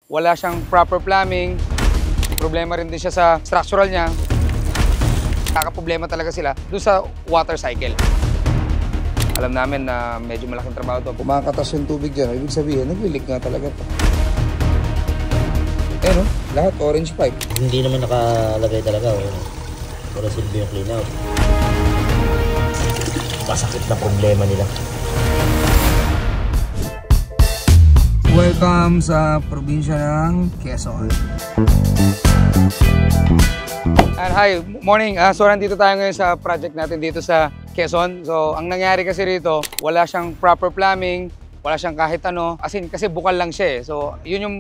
wala siyang proper plumbing, problema rin din siya sa structural niya. Kakaproblema talaga sila doon sa water cycle. Alam namin na medyo malaking trabaho to. Kumakatas yung tubig dyan, ibig sabihin, nag-leak nga talaga to. Eh no, lahat orange pipe. Hindi naman nakalagay talaga. Wala silbi yung clean out. Masakit na problema nila. Welcome sa probinsya ng Quezon. And hi, morning. So nandito tayo ngayon sa project natin dito sa Quezon. So ang nangyari kasi rito, wala siyang proper plumbing, wala siyang kahit ano. As in, kasi bukal lang siya eh. So yun yung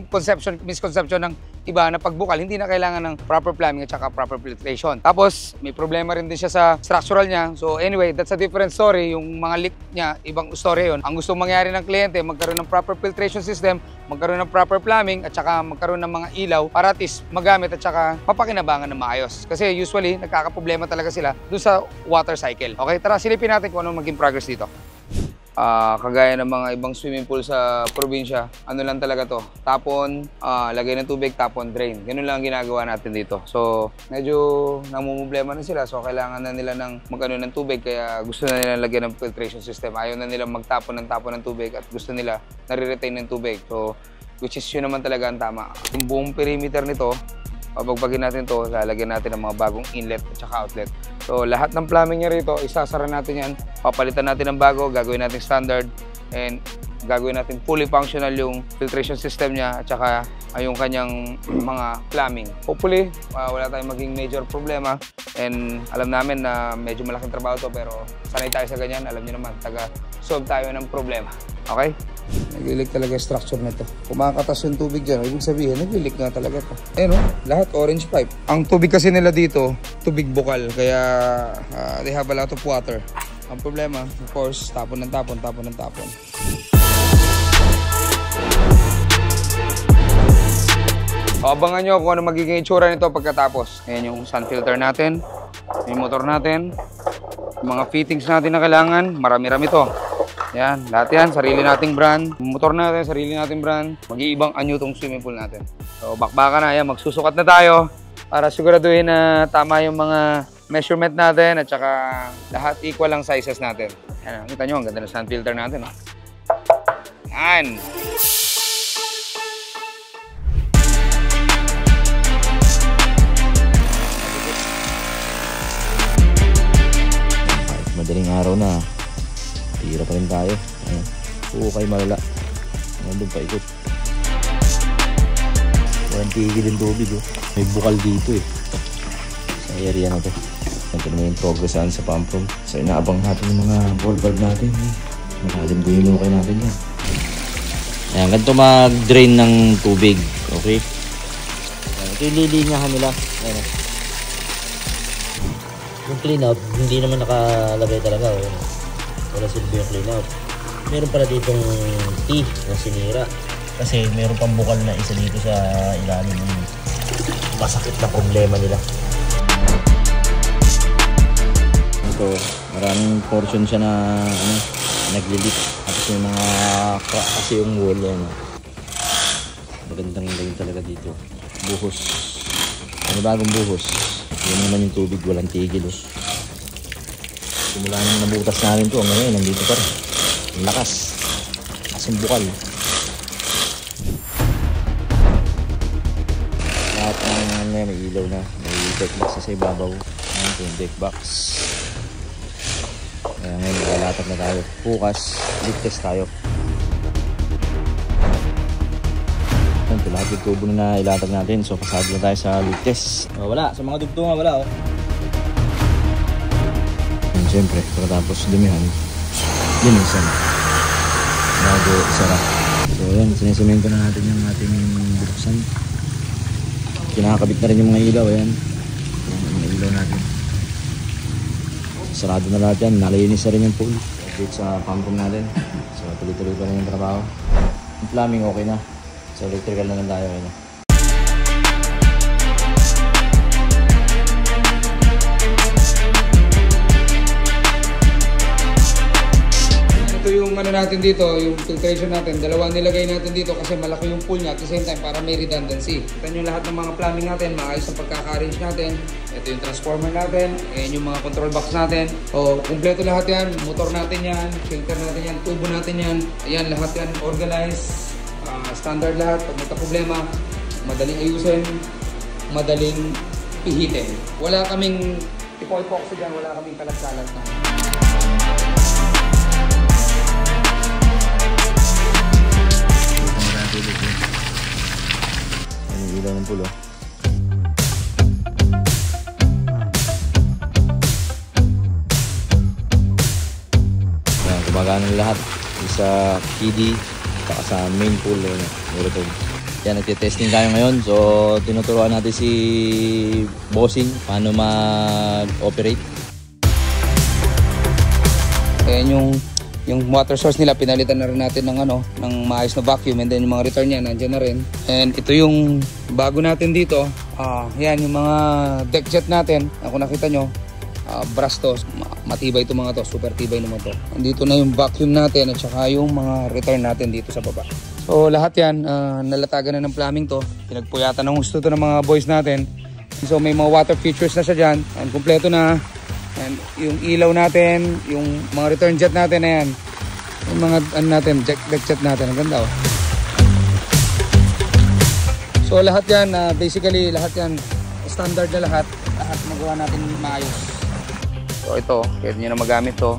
misconception ng iba na pagbukal, hindi na kailangan ng proper plumbing at saka proper filtration. Tapos may problema rin din siya sa structural niya. So anyway, that's a different story. Yung mga leak niya, ibang story yun. Ang gustong mangyari ng kliyente, magkaroon ng proper filtration system, magkaroon ng proper plumbing, at saka magkaroon ng mga ilaw para at least magamit at saka mapakinabangan ng maayos. Kasi usually, nagkakaproblema talaga sila doon sa water cycle. Okay, tara silipin natin kung anong maging progress dito. Kagaya ng mga ibang swimming pool sa probinsya, ano lang talaga to, tapon, lagay ng tubig, tapon, drain. Ganun lang ang ginagawa natin dito. So, medyo namumblema na sila. So, kailangan na nila ng magano ng tubig, kaya gusto na nila lagyan ng filtration system. Ayaw na nila magtapon ng tubig at gusto nila nare-retain ng tubig. So, which is yun naman talaga ang tama. Yung buong perimeter nito, pagbagin natin to, lalagyan natin ng mga bagong inlet at saka outlet. So lahat ng plumbing niya rito, isasara natin yan, papalitan natin ng bago, gagawin natin standard, and gagawin natin fully functional yung filtration system niya at saka yung kanyang mga plumbing. Hopefully, wala tayong maging major problema, and alam namin na medyo malaking trabaho to, pero sanay tayo sa ganyan, alam niyo naman, taga-solve tayo ng problema. Okay? Nag-leak talaga yung structure nito. Kumakatas yung tubig dyan, ibig sabihin, nag-leak nga talaga to. Eh no, lahat orange pipe. Ang tubig kasi nila dito, tubig bukal, kaya they have a lot of water. Ang problema, of course, tapon ng tapon. Abangan nyo kung ano magiging itsura nito pagkatapos. Ayan yung sun filter natin, yung motor natin, yung mga fittings natin na kailangan, marami-rami to. Yan, lahat yan, sarili nating brand. Motor natin, sarili nating brand. Mag-iibang anyo tong swimming pool natin. So, bakbaka na, yan, magsusukat na tayo para siguraduhin na tama yung mga measurement natin at saka lahat equal ang sizes natin. Yan, kita nyo, ang ganda ng sun filter natin. Oh. Yan! Madaling araw na. Tira pa rin tayo. Okay, malala. Nandun pa ikot. Walang tigil yung tubig. Oh. May bukal dito eh. Sa area na to. Ito naman yung progress saan sa pump room. So inaabang natin yung mga ball valve natin. Malalim ko yung lukay natin yan. Ayan, ganito mag-drain ng tubig. Okay? Ayan, ito yung lilinyahan nila. Ayan. Yung clean out, hindi naman nakalagay talaga. Wala silbi yung clean out. Meron pala ditong T na sinira. Kasi meron pang bukal na isa dito sa ilalim. Masakit na problema nila. Ito, maraming portion siya na nagli-leak. Tapos yung mga crack kasi yung wall yan. Magandang lagyan talaga dito. Buhos. Ano bagong buhos? Yan naman yung tubig, walang tigil. Oh. Simula nang nabutas namin to, ngayon nandito pa rin. Ang lakas. Kasing bukal. Lahat ng may ilaw na. May deck box sa ibabaw. Ito yung deck box. Kaya ngayon nagalatag na tayo. Bukas, leak test tayo. Ito lahat yung tubo na ilatag natin. So pasado na tayo sa leak test. Wala, sa mga dugtungan wala. Oh. Siyempre, pagkatapos dumihan, linisan bago isara. So yan, sinisemento na natin yung ating binuksan. Kinakabit na rin yung mga ilaw. Ayan, yung mga ilaw natin. Sarado na lahat yan, nalinis na rin yung pool. Update sa pump room natin. So tuloy-tuloy pa rin yung trabaho. Yung plumbing okay na. So electrical na lang tayo. Ayan. ito yung ano natin dito, yung filtration natin. Dalawa nilagay natin dito kasi malaki yung pool niya at the same time para may redundancy. Ito yung lahat ng mga plumbing natin, maayos ang pagkaka-arrange natin. Ito yung transformer natin, ayan yung mga control box natin. O, kumpleto lahat yan. Motor natin yan, filter natin yan, tubo natin yan. Ayan, lahat yan organized, standard lahat. Pag may problema, madaling ayusin, madaling pihitin. Wala kaming ipo-ipoxy dyan, wala kaming kalat-kalat na. Ang ilaw ng pulo. Yan, gumagana lahat. Sa PD, saka sa main pool. Yan, nagtitesting tayo ngayon. So, tinuturuan natin si Bossing paano mag-operate. Ayan yung water source nila, pinalitan na rin natin ng ng maayos na vacuum, and then yung mga return niya nandiyan na rin. And ito yung bago natin dito. Yan yung mga deck jet natin. Kung nakita nyo, brass to, matibay ito mga to, super tibay naman to. Andito na yung vacuum natin at saka yung mga return natin dito sa baba. So lahat yan, nalatagan na ng plumbing to. Pinagpuyatan ng gusto to ng mga boys natin. So may mga water features na siya dyan, and kumpleto na. And yung ilaw natin, yung mga return jet natin, ayan. Yung mga natin, deck jet natin, ang ganda oh. So lahat yan, basically lahat yan, standard na lahat magawa natin maayos. So ito, pwede nyo na magamit to,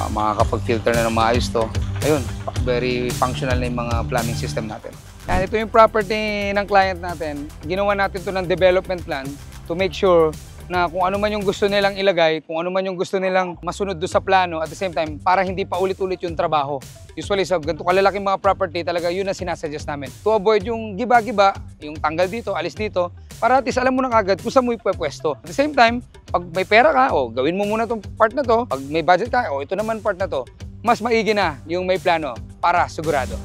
makakapag-filter na ng maayos to. Ayun, very functional na yung mga plumbing system natin. And ito yung property ng client natin. Ginawa natin to ng development plan to make sure na kung ano man yung gusto nilang ilagay, kung ano man yung gusto nilang masunod doon sa plano, at the same time, para hindi pa ulit-ulit yung trabaho. Usually sa ganito kalalaking mga property, talaga yun ang sinasuggest namin. To avoid yung giba-giba, yung tanggal dito, alis dito, para at least alam mo na kagad kung saan mo ipwesto. At the same time, pag may pera ka, gawin mo muna itong part na to. Pag may budget ka, ito naman part na to. Mas maigi na yung may plano para sigurado.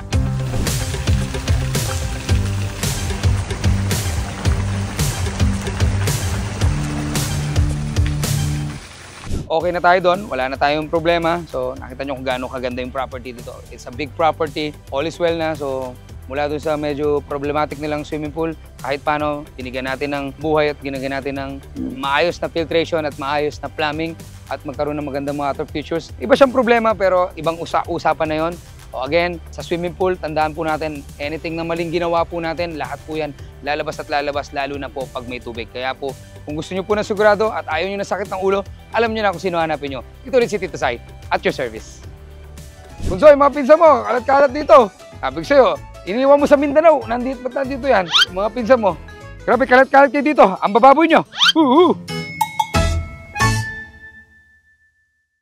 Okay na tayo doon, wala na tayong problema. So nakita nyo kung gaano kaganda yung property dito. It's a big property, all is well na. So mula doon sa medyo problematic nilang swimming pool, kahit paano, binigyan natin ng buhay at ginagyan natin ng maayos na filtration at maayos na plumbing at magkaroon ng magandang water features. Iba siyang problema pero ibang usapan na yon. O again, sa swimming pool, tandaan po natin, anything na maling ginawa po natin, lahat po yan lalabas at lalabas, lalo na po pag may tubig. Kaya po, kung gusto nyo po na sigurado at ayaw nyo na sakit ng ulo, alam nyo na kung sino hanapin nyo. Ito rin si Tito Sai, at your service. Bunsoy, mga pinsa mo, kalat-kalat dito. Sabi ko sa'yo, iniwan mo sa Mindanao, ba't nandito yan? Mga pinsa mo, grabe kalat-kalat kayo dito, ang bababoy nyo.